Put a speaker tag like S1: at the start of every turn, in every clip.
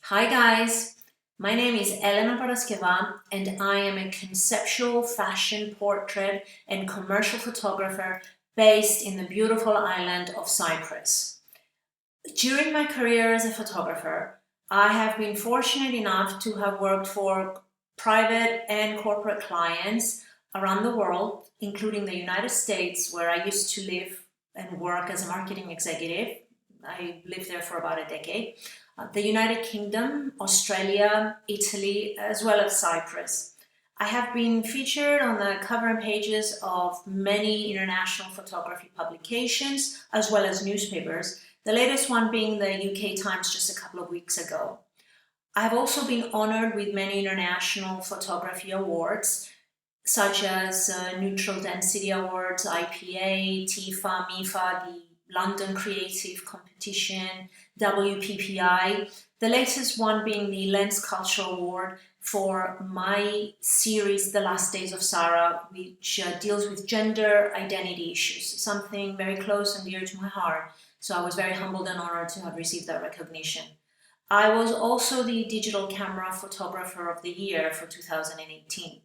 S1: Hi guys, my name is Elena Paraskeva and I am a conceptual fashion portrait and commercial photographer based in the beautiful island of Cyprus. During my career as a photographer, I have been fortunate enough to have worked for private and corporate clients around the world, including the United States, where I used to live and work as a marketing executive. I lived there for about a decade. The United Kingdom, Australia, Italy, as well as Cyprus. I have been featured on the cover and pages of many international photography publications, as well as newspapers, the latest one being the UK Times just a couple of weeks ago. I've also been honored with many international photography awards, such as Neutral Density Awards, IPA, TIFA, MIFA, the London Creative Competition, WPPI, the latest one being the Lens Cultural Award for my series, The Last Days of Sarah, which deals with gender identity issues, something very close and dear to my heart. So I was very humbled and honored to have received that recognition. I was also the Digital Camera Photographer of the Year for 2018.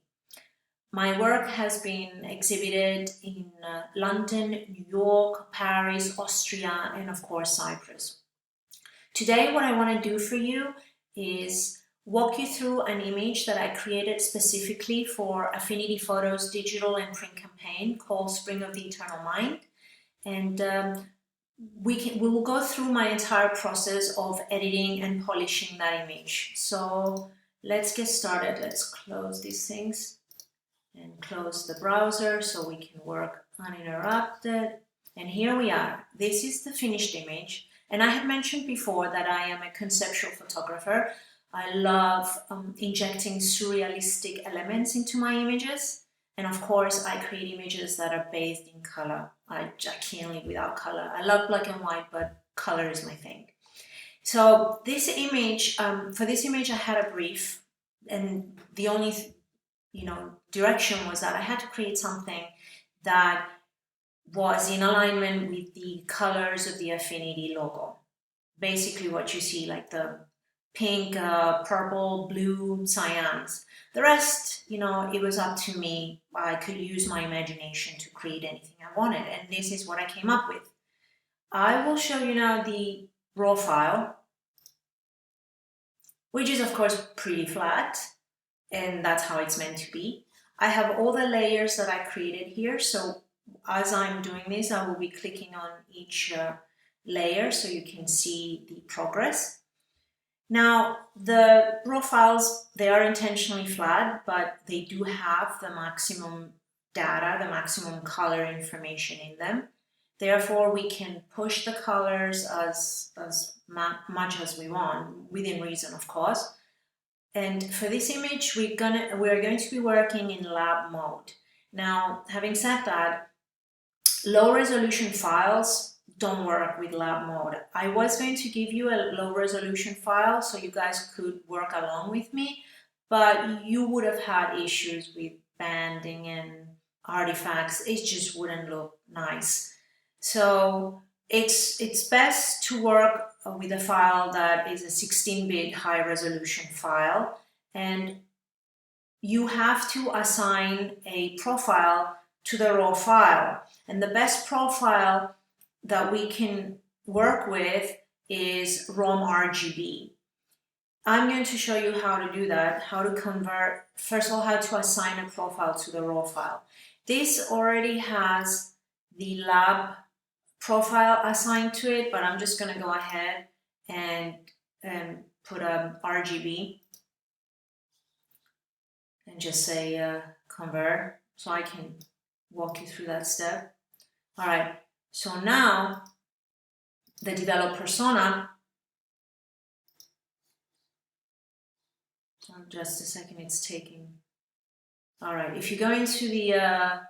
S1: My work has been exhibited in London, New York, Paris, Austria, and of course Cyprus. Today, what I want to do for you is walk you through an image that I created specifically for Affinity Photos digital and print campaign called Spring of the Eternal Mind. And we will go through my entire process of editing and polishing that image. So let's get started. Let's close these things and close the browser so we can work uninterrupted. And here we are. This is the finished image. And I have mentioned before that I am a conceptual photographer. I love injecting surrealistic elements into my images. And of course, I create images that are bathed in color. I can't live without color. I love black and white, but color is my thing. So this image, for this image, I had a brief, and the only direction was that I had to create something that was in alignment with the colors of the Affinity logo. Basically what you see, like the pink, purple, blue, cyans. The rest, it was up to me. I could use my imagination to create anything I wanted, and this is what I came up with. I will show you now the raw file, which is of course pretty flat, and that's how it's meant to be. I have all the layers that I created here, so as I'm doing this, I will be clicking on each layer so you can see the progress. Now, the raw files, they are intentionally flat, but they do have the maximum data, the maximum color information in them. Therefore, we can push the colors as much as we want, within reason, of course. And for this image, we're going to be working in lab mode. Now, having said that, low resolution files don't work with lab mode. I was going to give you a low resolution file so you guys could work along with me, but you would have had issues with banding and artifacts. It just wouldn't look nice. So it's best to work with a file that is a 16-bit high resolution file, and you have to assign a profile to the raw file. And the best profile that we can work with is ROM RGB. I'm going to show you how to do that, how to convert, first of all, how to assign a profile to the raw file. This already has the lab profile assigned to it, but I'm just going to go ahead and put a RGB and just say convert, so I can walk you through that step. All right, so now the develop persona, just a second, it's taking. All right, if you go into the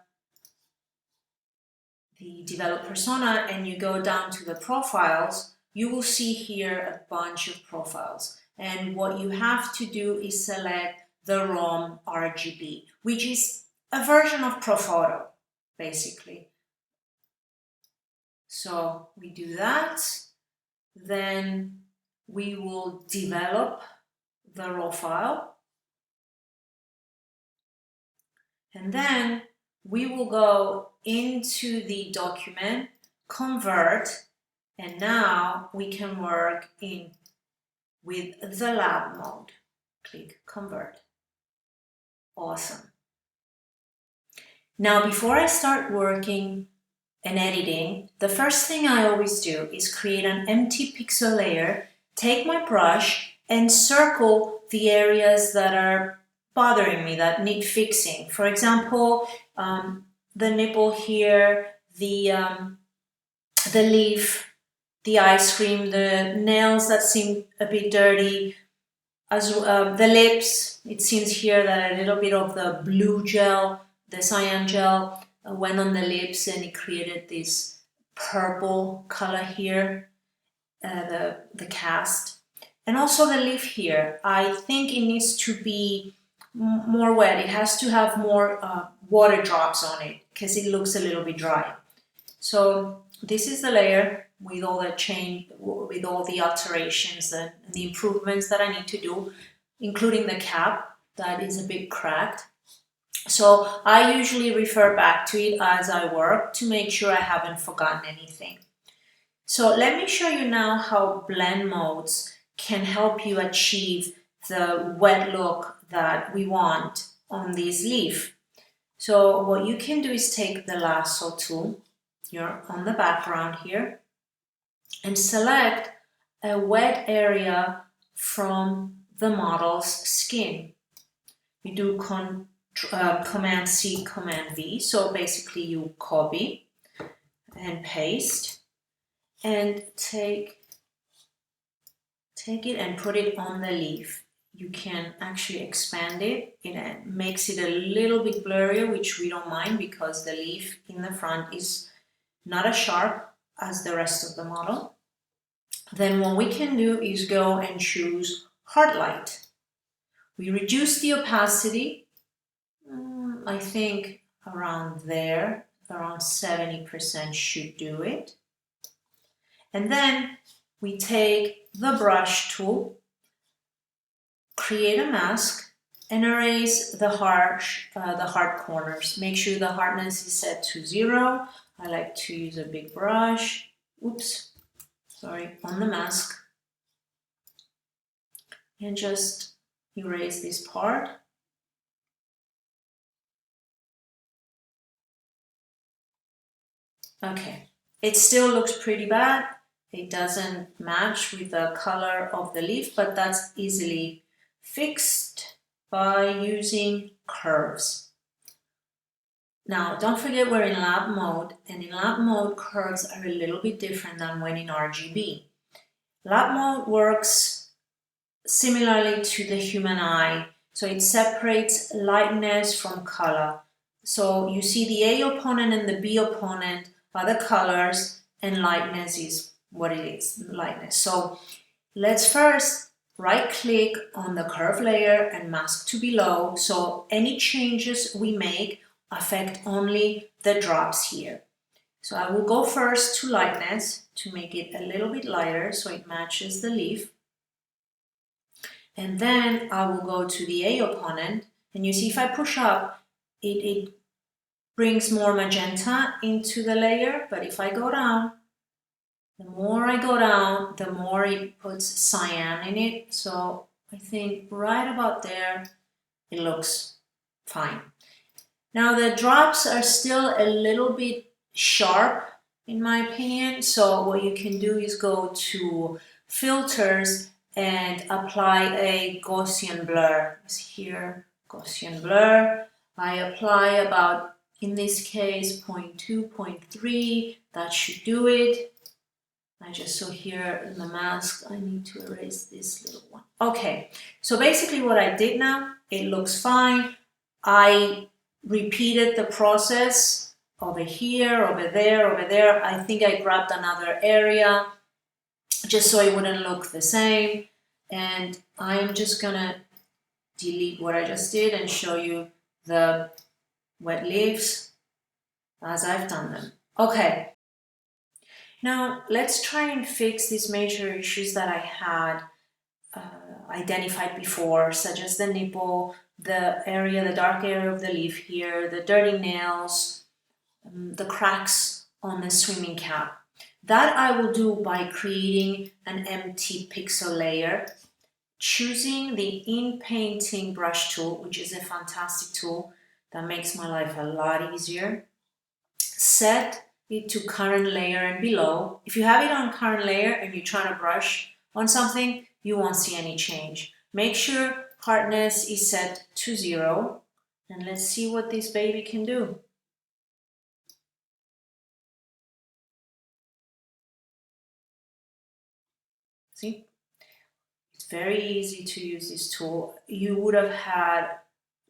S1: develop persona and you go down to the profiles, you will see here a bunch of profiles. And what you have to do is select the ROM RGB, which is a version of Profoto, basically. So we do that. Then we will develop the raw file, and then we will go into the document, convert, and now we can work with the lab mode. Click convert. Awesome. Now, before I start working and editing, the first thing I always do is create an empty pixel layer, take my brush and circle the areas that are bothering me, that need fixing. For example, the nipple here, the leaf, the ice cream, the nails that seem a bit dirty, as the lips. It seems here that a little bit of the blue gel, the cyan gel, went on the lips and it created this purple color here, the cast. And also the leaf here, I think it needs to be more wet. It has to have more water drops on it because it looks a little bit dry. So this is the layer with all the change, with all the alterations and the improvements that I need to do, including the cap that is a bit cracked. So I usually refer back to it as I work to make sure I haven't forgotten anything. So let me show you now how blend modes can help you achieve the wet look that we want on this leaf. So what you can do is take the lasso tool, you're on the background here, and select a wet area from the model's skin. You do Command C, Command V, so basically you copy and paste and take it and put it on the leaf. You can actually expand it. It makes it a little bit blurrier, which we don't mind because the leaf in the front is not as sharp as the rest of the model. Then what we can do is go and choose hard light. We reduce the opacity, I think around there, around 70% should do it. And then we take the brush tool, create a mask, and erase the hard corners. Make sure the hardness is set to 0. I like to use a big brush. Oops, sorry, on the mask. And just erase this part. Okay, it still looks pretty bad. It doesn't match with the color of the leaf, but that's easily fixed by using curves. Now, don't forget we're in lab mode, and in lab mode, curves are a little bit different than when in RGB. Lab mode works similarly to the human eye, so it separates lightness from color. So you see the A opponent and the B opponent are the colors, and lightness is what it is, lightness. So let's first right-click on the curve layer and mask to below, so any changes we make affect only the drops here. So I will go first to lightness to make it a little bit lighter so it matches the leaf. And then I will go to the A opponent, and you see if I push up, it brings more magenta into the layer, but if I go down, the more I go down, the more it puts cyan in it. So I think right about there, it looks fine. Now the drops are still a little bit sharp in my opinion. So what you can do is go to filters and apply a Gaussian blur. It's here, Gaussian blur. I apply about, in this case, 0.2, 0.3. That should do it. I just saw here in the mask, I need to erase this little one. Okay, so basically what I did now, it looks fine. I repeated the process over here, over there, over there. I think I grabbed another area just so it wouldn't look the same. And I'm just gonna delete what I just did and show you the wet leaves as I've done them. Okay. Now, let's try and fix these major issues that I had identified before, such as the nipple, the dark area of the leaf here, the dirty nails, the cracks on the swimming cap. That I will do by creating an empty pixel layer, choosing the in-painting brush tool, which is a fantastic tool that makes my life a lot easier. Set it to current layer and below. If you have it on current layer and you're trying to brush on something, you won't see any change. Make sure hardness is set to 0, and let's see what this baby can do. See? It's very easy to use this tool. You would have had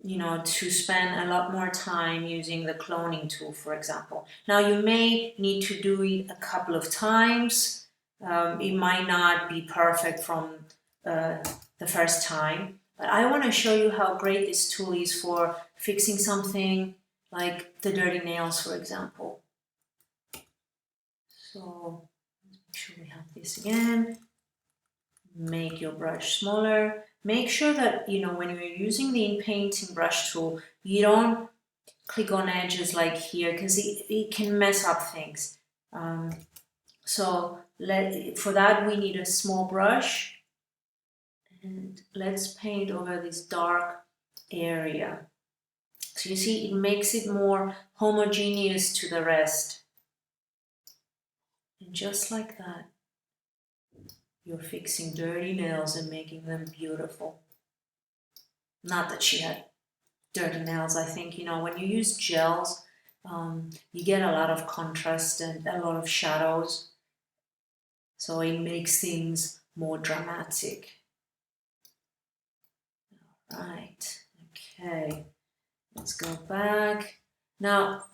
S1: to spend a lot more time using the cloning tool, for example. Now, you may need to do it a couple of times. It might not be perfect from the first time, but I want to show you how great this tool is for fixing something like the dirty nails, for example. So, make sure we have this again. Make your brush smaller. Make sure that, when you're using the in-painting brush tool, you don't click on edges like here, because it can mess up things. So for that, we need a small brush. And let's paint over this dark area. So you see, it makes it more homogeneous to the rest. And just like that, you're fixing dirty nails and making them beautiful. Not that she had dirty nails. I think, when you use gels, you get a lot of contrast and a lot of shadows. So it makes things more dramatic. All right, okay, let's go back. Now,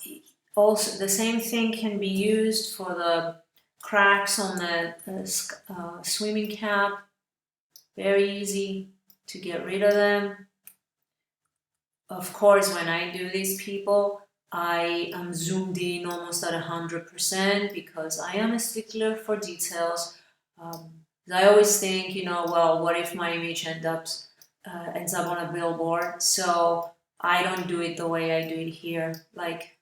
S1: also the same thing can be used for the cracks on the swimming cap. Very easy to get rid of them. Of course, when I do these, people, I am zoomed in almost at 100% because I am a stickler for details. I always think, well, what if my image ends up on a billboard? So I don't do it the way I do it here. Like,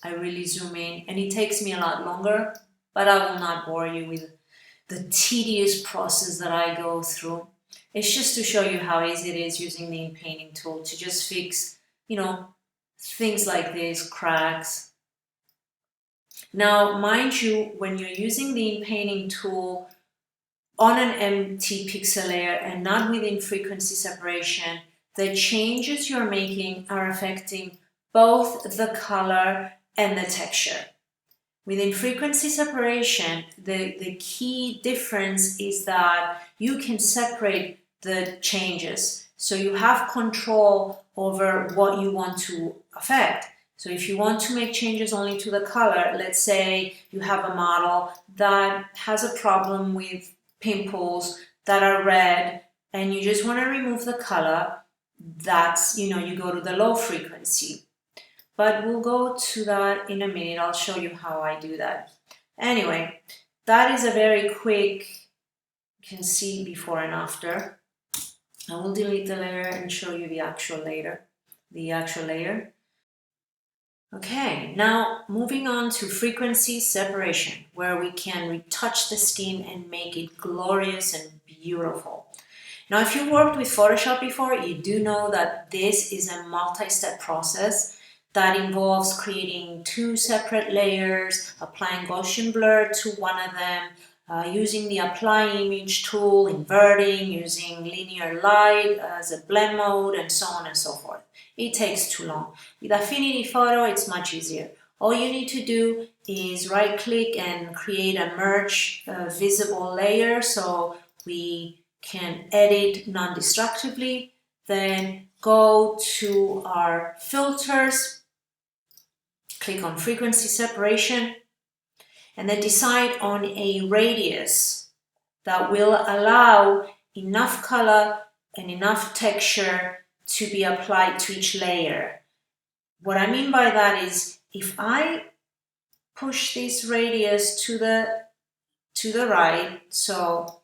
S1: I really zoom in, and it takes me a lot longer, but I will not bore you with the tedious process that I go through. It's just to show you how easy it is using the in-painting tool to just fix, things like this, cracks. Now, mind you, when you're using the in-painting tool on an empty pixel layer and not within frequency separation, the changes you're making are affecting both the color and the texture. Within frequency separation, the key difference is that you can separate the changes. So you have control over what you want to affect. So if you want to make changes only to the color, let's say you have a model that has a problem with pimples that are red and you just want to remove the color, that's, you go to the low frequency. But we'll go to that in a minute. I'll show you how I do that. Anyway, that is a very quick, you can see before and after. I will delete the layer and show you the actual layer. Okay, now moving on to frequency separation, where we can retouch the skin and make it glorious and beautiful. Now, if you've worked with Photoshop before, you do know that this is a multi-step process that involves creating 2 separate layers, applying Gaussian blur to one of them, using the apply image tool, inverting, using linear light as a blend mode, and so on and so forth. It takes too long. With Affinity Photo, it's much easier. All you need to do is right-click and create a merge visible layer so we can edit non-destructively. Then go to our filters, click on frequency separation, and then decide on a radius that will allow enough color and enough texture to be applied to each layer. What I mean by that is, if I push this radius to the right, so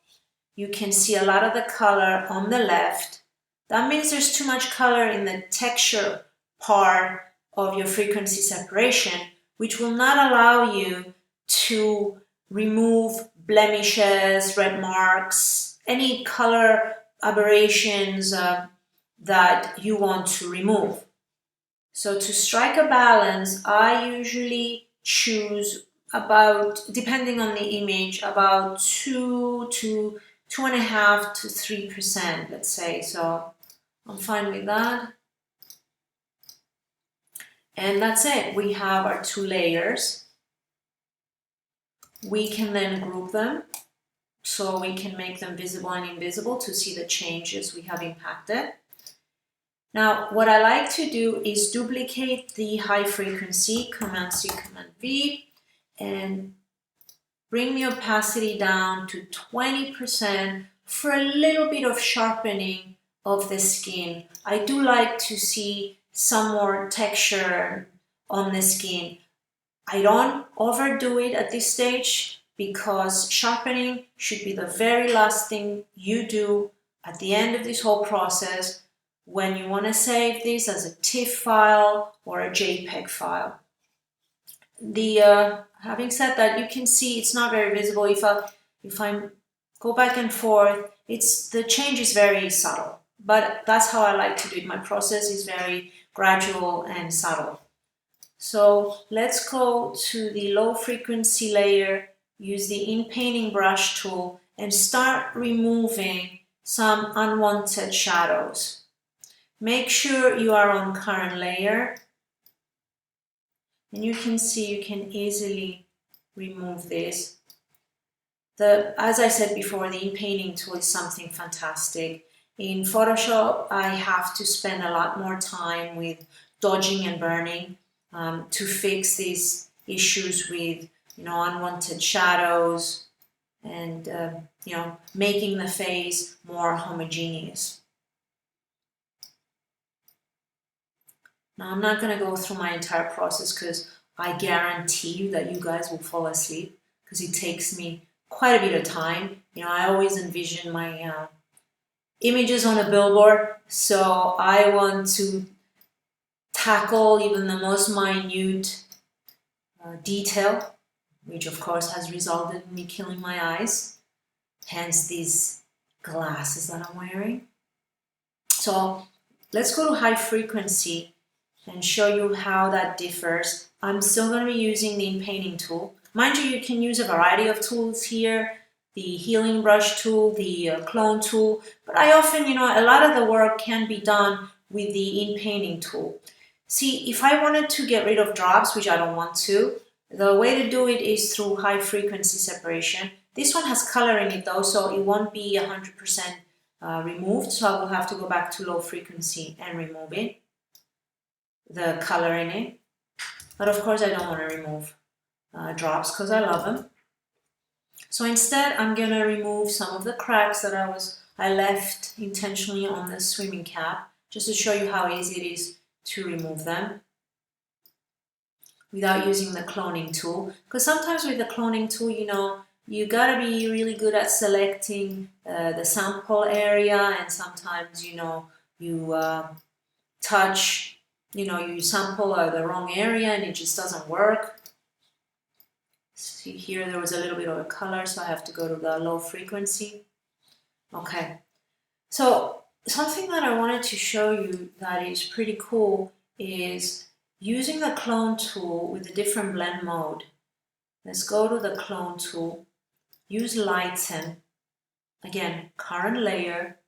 S1: you can see a lot of the color on the left. That means there's too much color in the texture part of your frequency separation, which will not allow you to remove blemishes, red marks, any color aberrations that you want to remove. So to strike a balance, I usually choose about, depending on the image, about 2 to 2.5 to 3%, let's say. So I'm fine with that. And that's it. We have our 2 layers. We can then group them so we can make them visible and invisible to see the changes we have impacted. Now, what I like to do is duplicate the high frequency, Command C, Command V, and bring the opacity down to 20% for a little bit of sharpening of the skin. I do like to see some more texture on the skin. I don't overdo it at this stage because sharpening should be the very last thing you do at the end of this whole process when you want to save this as a TIFF file or a JPEG file. Having said that, you can see it's not very visible. If I go back and forth, the change is very subtle, but that's how I like to do it. My process is very gradual and subtle. So let's go to the low frequency layer, use the in-painting brush tool, and start removing some unwanted shadows. Make sure you are on current layer, and you can see you can easily remove this. As I said before, the in-painting tool is something fantastic. In Photoshop, I have to spend a lot more time with dodging and burning to fix these issues with unwanted shadows and making the face more homogeneous. Now, I'm not going to go through my entire process because I guarantee you that you guys will fall asleep because it takes me quite a bit of time. I always envision my images on a billboard, so I want to tackle even the most minute detail, which of course has resulted in me killing my eyes, hence these glasses that I'm wearing. So let's go to high frequency and show you how that differs. I'm still going to be using the in-painting tool. Mind you, you can use a variety of tools here, the healing brush tool, the clone tool, but I often, a lot of the work can be done with the in-painting tool. See, if I wanted to get rid of drops, which I don't want to, the way to do it is through high frequency separation. This one has color in it though, so it won't be 100% removed, so I will have to go back to low frequency and remove it, the color in it. But of course I don't want to remove drops because I love them. So instead I'm going to remove some of the cracks that I left intentionally on the swimming cap, just to show you how easy it is to remove them without using the cloning tool. Because sometimes with the cloning tool, you gotta be really good at selecting the sample area, and sometimes you touch, you sample the wrong area and it just doesn't work. See here, there was a little bit of a color, so I have to go to the low frequency. Okay, so something that I wanted to show you that is pretty cool is using the clone tool with a different blend mode. Let's go to the clone tool, use lighten, again, current layer,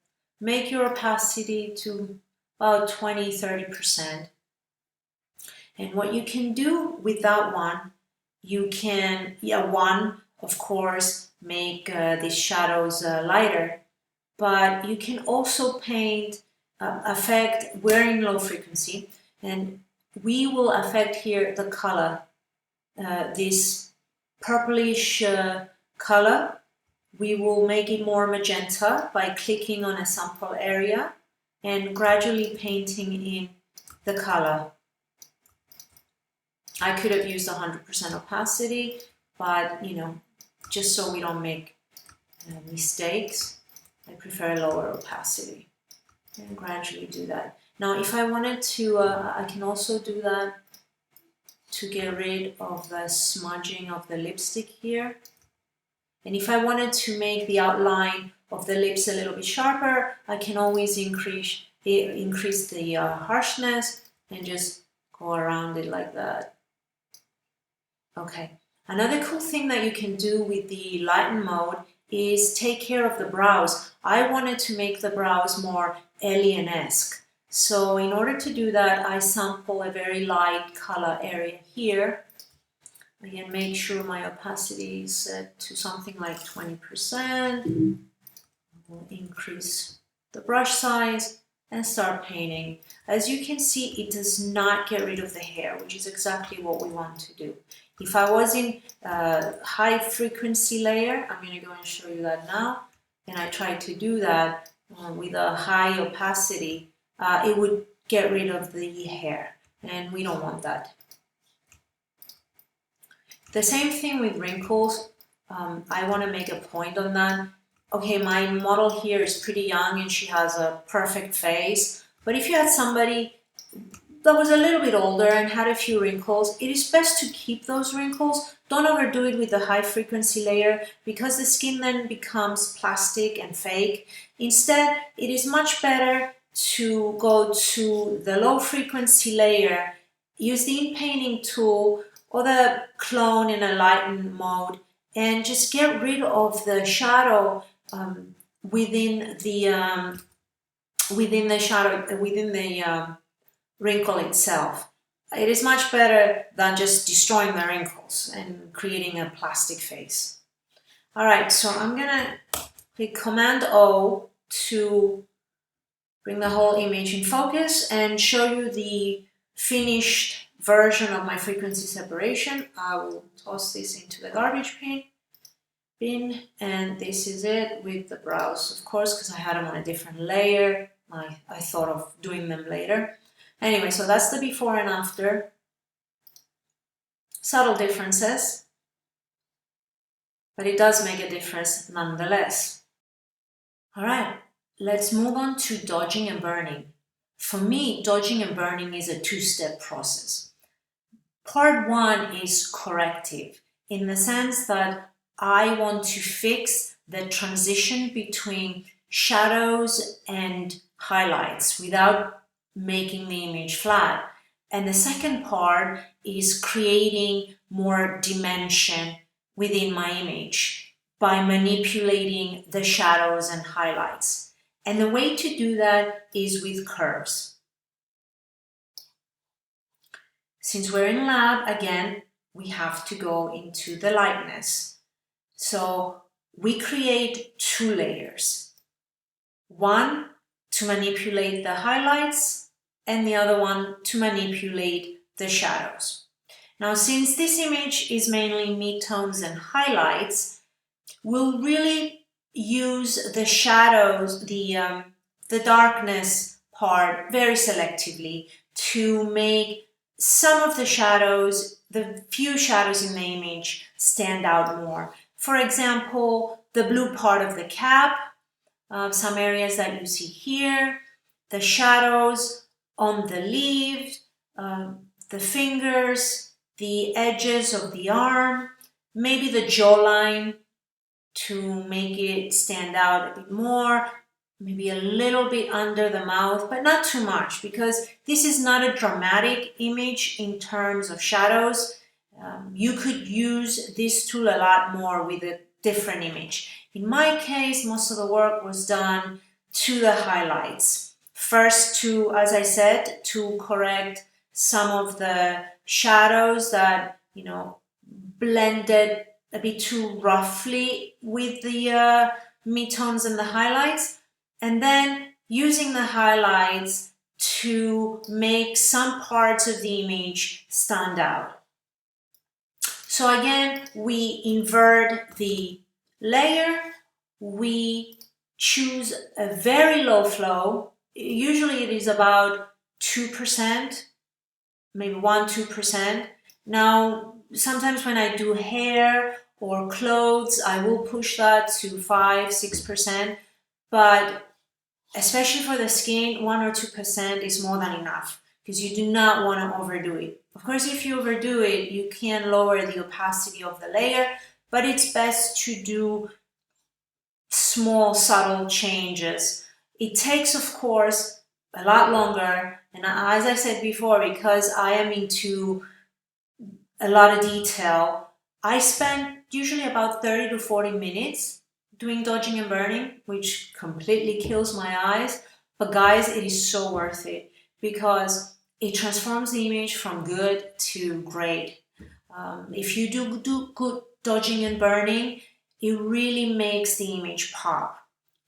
S1: make your opacity to about 20-30%. And what you can do with that one, you can, of course, make these shadows lighter, but you can also paint, we're in low frequency, and we will affect here the color, this purplish color. We will make it more magenta by clicking on a sample area and gradually painting in the color. I could have used 100% opacity, but just so we don't make mistakes, I prefer lower opacity and gradually do that. Now, if I wanted to, I can also do that to get rid of the smudging of the lipstick here. And if I wanted to make the outline of the lips a little bit sharper, I can always increase the harshness and just go around it like that. Okay. Another cool thing that you can do with the lighten mode is take care of the brows. I wanted to make the brows more alien-esque. So in order to do that, I sample a very light color area here. Again, make sure my opacity is set to something like 20%. We'll increase the brush size and start painting. As you can see, it does not get rid of the hair, which is exactly what we want to do. If I was in high frequency layer, I'm going to go and show you that now, and I try to do that with a high opacity, it would get rid of the hair, and we don't want that. The same thing with wrinkles. I want to make a point on that. Okay, my model here is pretty young and she has a perfect face, but if you had somebody that was a little bit older and had a few wrinkles, it is best to keep those wrinkles. Don't overdo it with the high frequency layer because the skin then becomes plastic and fake. Instead, it is much better to go to the low frequency layer, use the in-painting tool or the clone in a lighten mode, and just get rid of the shadow within the wrinkle itself. It is much better than just destroying the wrinkles and creating a plastic face. All right, so I'm gonna click Command O to bring the whole image in focus and show you the finished version of my frequency separation. I will toss this into the garbage bin, and this is it with the brows, of course, because I had them on a different layer. I thought of doing them later. Anyway, so that's the before and after. Subtle differences, but it does make a difference nonetheless. All right, let's move on to dodging and burning. For me, dodging and burning is a two-step process. Part one is corrective, in the sense that I want to fix the transition between shadows and highlights without making the image flat. And the second part is creating more dimension within my image by manipulating the shadows and highlights. And the way to do that is with curves. Since we're in lab, again, we have to go into the lightness. So we create two layers. One to manipulate the highlights and the other one to manipulate the shadows. Now, since this image is mainly midtones and highlights, we'll really use the shadows, the darkness part very selectively to make some of the shadows, the few shadows in the image, stand out more. For example, the blue part of the cap, some areas that you see here, the shadows on the leaves, the fingers, the edges of the arm, maybe the jawline to make it stand out a bit more, maybe a little bit under the mouth, but not too much, because this is not a dramatic image in terms of shadows. You could use this tool a lot more with a different image. In my case, most of the work was done to the highlights. First to, as I said, to correct some of the shadows that, blended a bit too roughly with the midtones and the highlights. And then using the highlights to make some parts of the image stand out. So again, we invert the layer, we choose a very low flow. Usually it is about 2%, maybe 1-2%. Now, sometimes when I do hair or clothes, I will push that to 5-6%, but especially for the skin, 1 or 2% is more than enough because you do not want to overdo it. Of course, if you overdo it, you can lower the opacity of the layer, but it's best to do small, subtle changes. It takes, of course, a lot longer, and as I said before, because I am into a lot of detail, I spend usually about 30 to 40 minutes doing dodging and burning, which completely kills my eyes. But guys, it is so worth it because it transforms the image from good to great. If you do good dodging and burning, it really makes the image pop.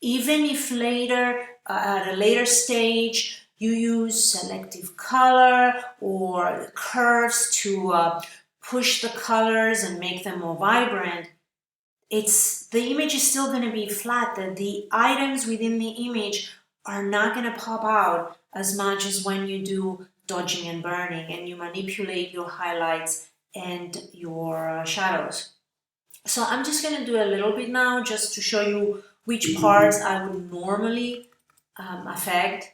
S1: Even if later, at a later stage, you use selective color or curves to push the colors and make them more vibrant, the image is still going to be flat. The items within the image are not going to pop out as much as when you do dodging and burning and you manipulate your highlights and your shadows. So I'm just going to do a little bit now just to show you which parts I would normally affect.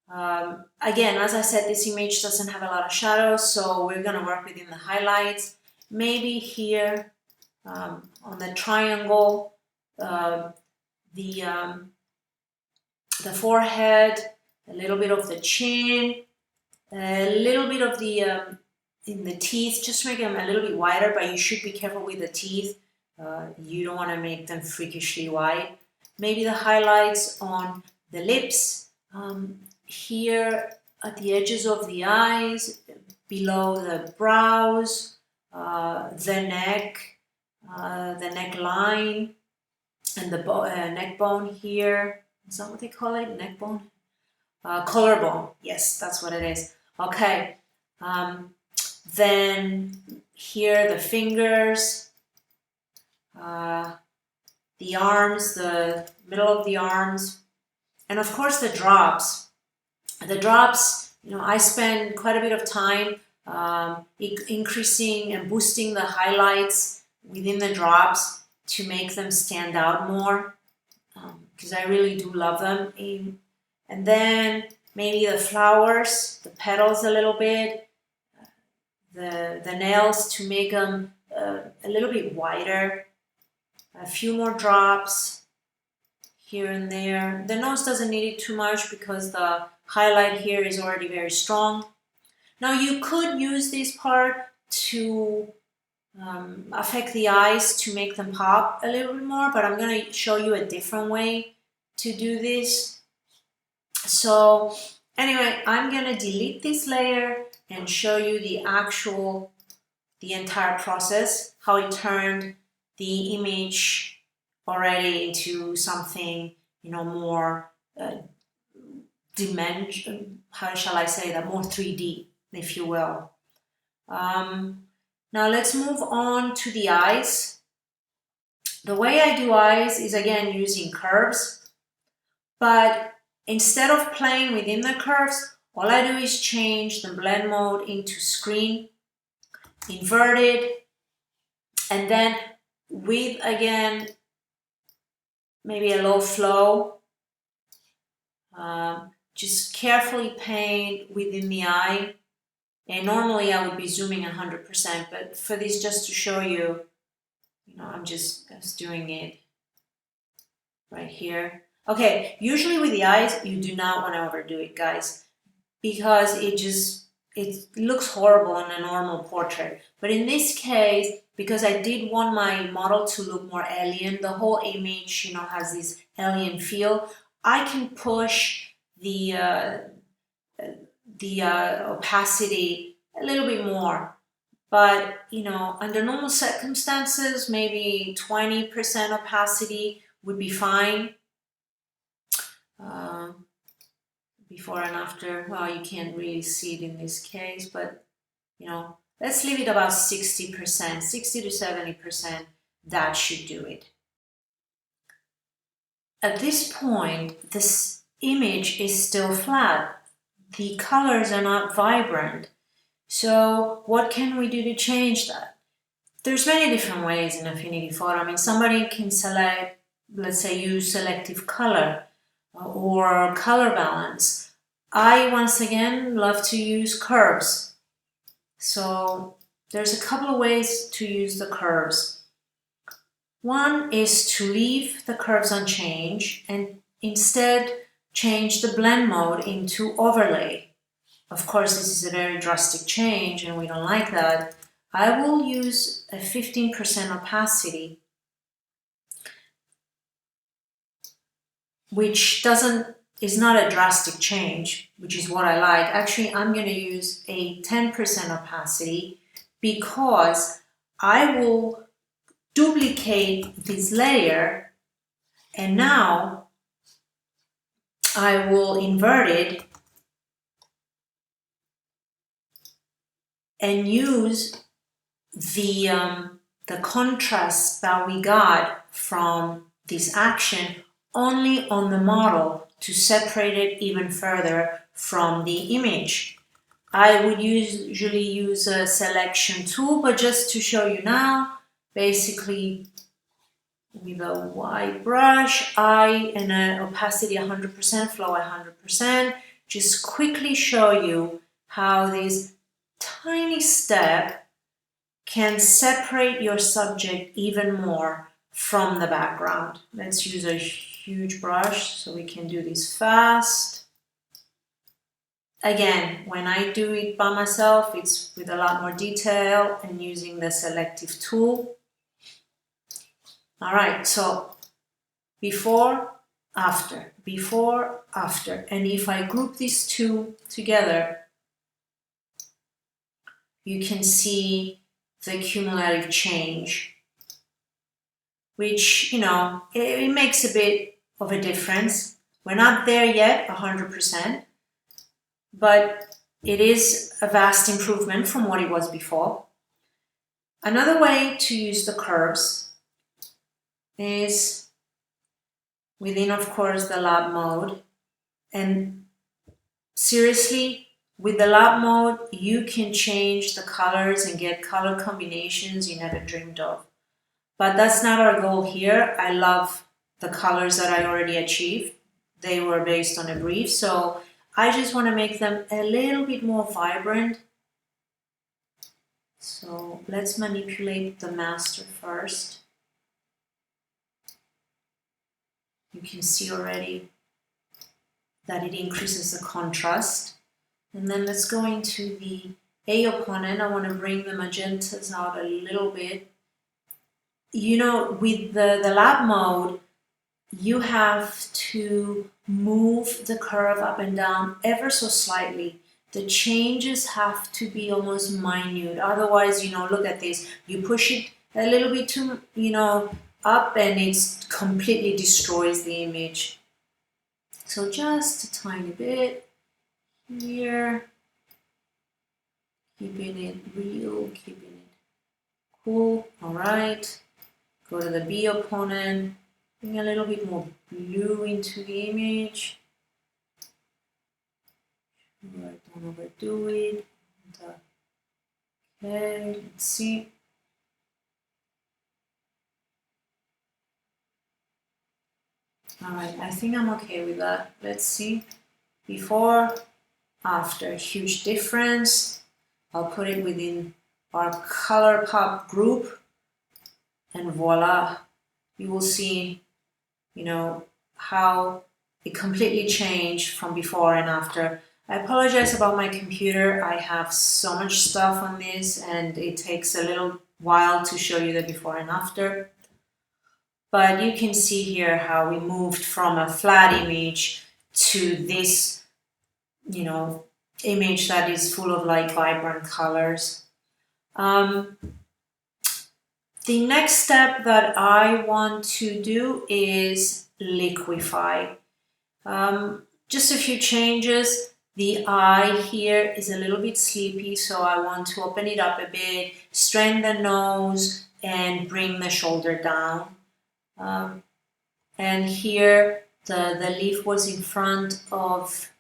S1: Again, as I said, this image doesn't have a lot of shadows, so we're going to work within the highlights. Maybe here on the triangle, the forehead, a little bit of the chin, a little bit of the in the teeth, just make them a little bit wider, but you should be careful with the teeth. You don't want to make them freakishly wide. Maybe the highlights on the lips, here at the edges of the eyes, below the brows, the neckline, and the neck bone here. Is that what they call it? Neck bone? Collarbone. Yes, that's what it is. Okay. Then here the fingers, the arms, the middle of the arms, and of course the drops. The drops, I spend quite a bit of time increasing and boosting the highlights within the drops to make them stand out more because I really do love them. And then maybe the flowers, the petals a little bit, the nails to make them a little bit wider, a few more drops here and there. The nose doesn't need it too much because the highlight here is already very strong. Now you could use this part to affect the eyes to make them pop a little bit more, but I'm going to show you a different way to do this. So anyway, I'm going to delete this layer and show you the entire process, how it turned the image already into something, more dimension, how shall I say that, more 3D, if you will. Now let's move on to the eyes. The way I do eyes is again using curves, but instead of playing within the curves, all I do is change the blend mode into screen, inverted, and then with again maybe a low flow, just carefully paint within the eye. And normally I would be zooming 100%, but for this, just to show you, I'm just doing it right here. Okay, usually with the eyes, you do not want to overdo it, guys, because it looks horrible in a normal portrait. But in this case, because I did want my model to look more alien, the whole image, has this alien feel, I can push the opacity a little bit more. But, under normal circumstances, maybe 20% opacity would be fine. Before and after, well, you can't really see it in this case, but, let's leave it about 60%, 60 to 70%. That should do it. At this point, this image is still flat. The colors are not vibrant. So what can we do to change that? There's many different ways in Affinity Photo. I mean, somebody can select, let's say, use selective color or color balance. I, once again, love to use curves. So there's a couple of ways to use the curves. One is to leave the curves unchanged and instead change the blend mode into overlay. Of course, this is a very drastic change and we don't like that. I will use a 15% opacity, which is not a drastic change, which is what I like. Actually, I'm going to use a 10% opacity because I will duplicate this layer and now I will invert it and use the contrast that we got from this action only on the model to separate it even further from the image. I would usually use a selection tool, but just to show you now, basically with a white brush, and an opacity 100%, flow 100%, just quickly show you how this tiny step can separate your subject even more from the background. Let's use a huge brush so we can do this fast. Again, when I do it by myself, it's with a lot more detail and using the selective tool. All right, so before, after, before, after. And if I group these two together, you can see the cumulative change, which, you know, it makes a bit of a difference. We're not there yet, 100%, but it is a vast improvement from what it was before. Another way to use the curves is within, of course, the lab mode. And seriously, with the lab mode, you can change the colors and get color combinations you never dreamed of. But that's not our goal here. I love the colors that I already achieved. They were based on a brief, so I just want to make them a little bit more vibrant. So let's manipulate the master first. You can see already that it increases the contrast. And then let's go into the A opponent. I want to bring the magentas out a little bit. You know, with the lab mode, you have to move the curve up and down ever so slightly. The changes have to be almost minute. Otherwise, you know, look at this. You push it a little bit too, you know, up and it completely destroys the image. So just a tiny bit here. Keeping it real, keeping it cool. All right. Go to the B opponent. Bring a little bit more blue into the image. Right, don't overdo it. Okay, let's see. All right, I think I'm okay with that. Let's see. Before, after, huge difference. I'll put it within our ColourPop group, and voila, you will see, you know, how it completely changed from before and after. I apologize about my computer. I have so much stuff on this and it takes a little while to show you the before and after. But you can see here how we moved from a flat image to this, you know, image that is full of like vibrant colors. The next step that I want to do is liquify. Just a few changes. The eye here is a little bit sleepy, so I want to open it up a bit, straighten the nose, and bring the shoulder down. And here the leaf was in front of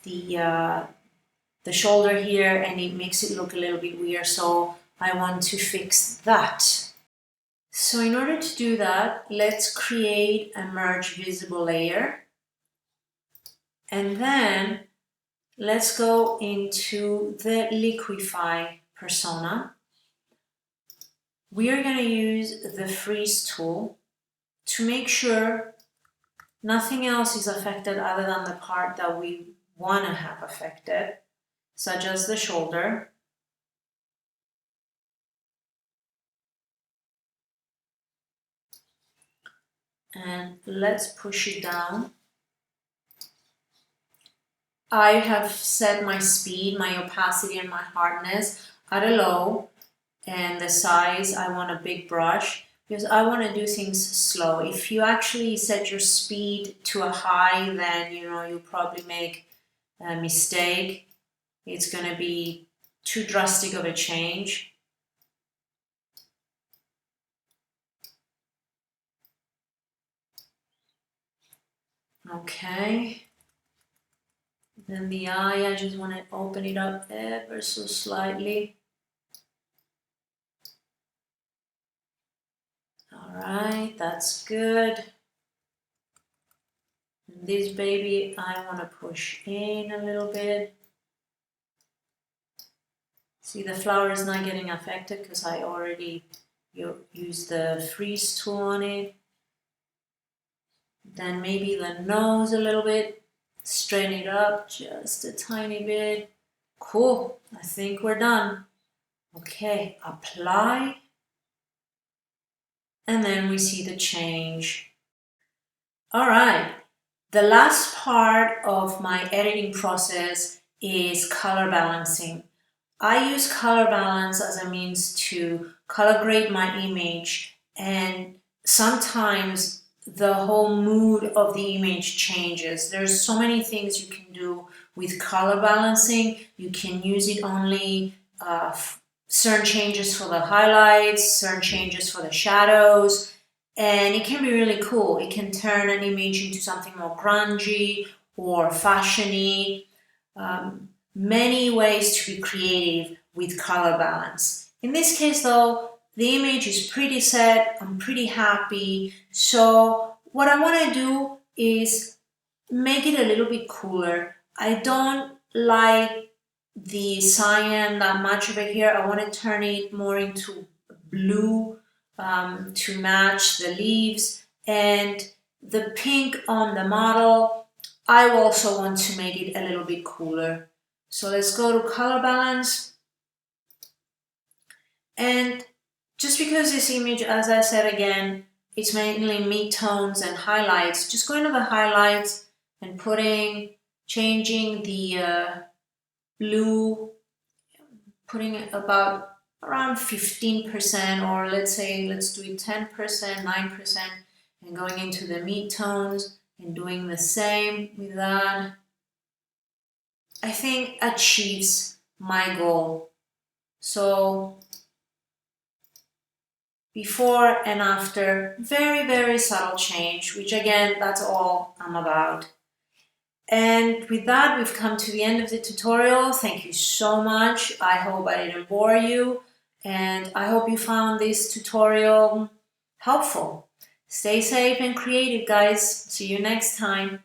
S1: the the shoulder here and it makes it look a little bit weird, so I want to fix that. So in order to do that, let's create a merge visible layer, and then let's go into the liquify persona. We are going to use the freeze tool to make sure nothing else is affected other than the part that we want to have affected, such as the shoulder. And let's push it down. I have set my speed, my opacity, and my hardness at a low, and the size, I want a big brush because I want to do things slow. If you actually set your speed to a high, then you'll probably make a mistake. It's going to be too drastic of a change. Okay. Then the eye, I just want to open it up ever so slightly. Alright, that's good. And this baby, I want to push in a little bit. See, the flower is not getting affected because I already used the freeze tool on it. Then maybe the nose a little bit. Straighten it up just a tiny bit. Cool, I think we're done. Okay, apply. And then we see the change. All right, the last part of my editing process is color balancing. I use color balance as a means to color grade my image, and sometimes the whole mood of the image changes. There's so many things you can do with color balancing. You can use it only certain changes for the highlights, certain changes for the shadows, and it can be really cool. It can turn an image into something more grungy or fashiony. Many ways to be creative with color balance. In this case though, the image is pretty set, I'm pretty happy, so what I want to do is make it a little bit cooler. I don't like the cyan that much over here. I want to turn it more into blue to match the leaves, and the pink on the model, I also want to make it a little bit cooler. So let's go to color balance, and just because this image, as I said again, it's mainly midtones and highlights, just going to the highlights and changing the blue, putting it about around 15%, or let's do it 10%, 9%, and going into the midtones and doing the same with that, I think achieves my goal. So before and after, very, very subtle change, which again, that's all I'm about. And with that, we've come to the end of the tutorial. Thank you so much. I hope I didn't bore you, and I hope you found this tutorial helpful. Stay safe and creative, guys. See you next time.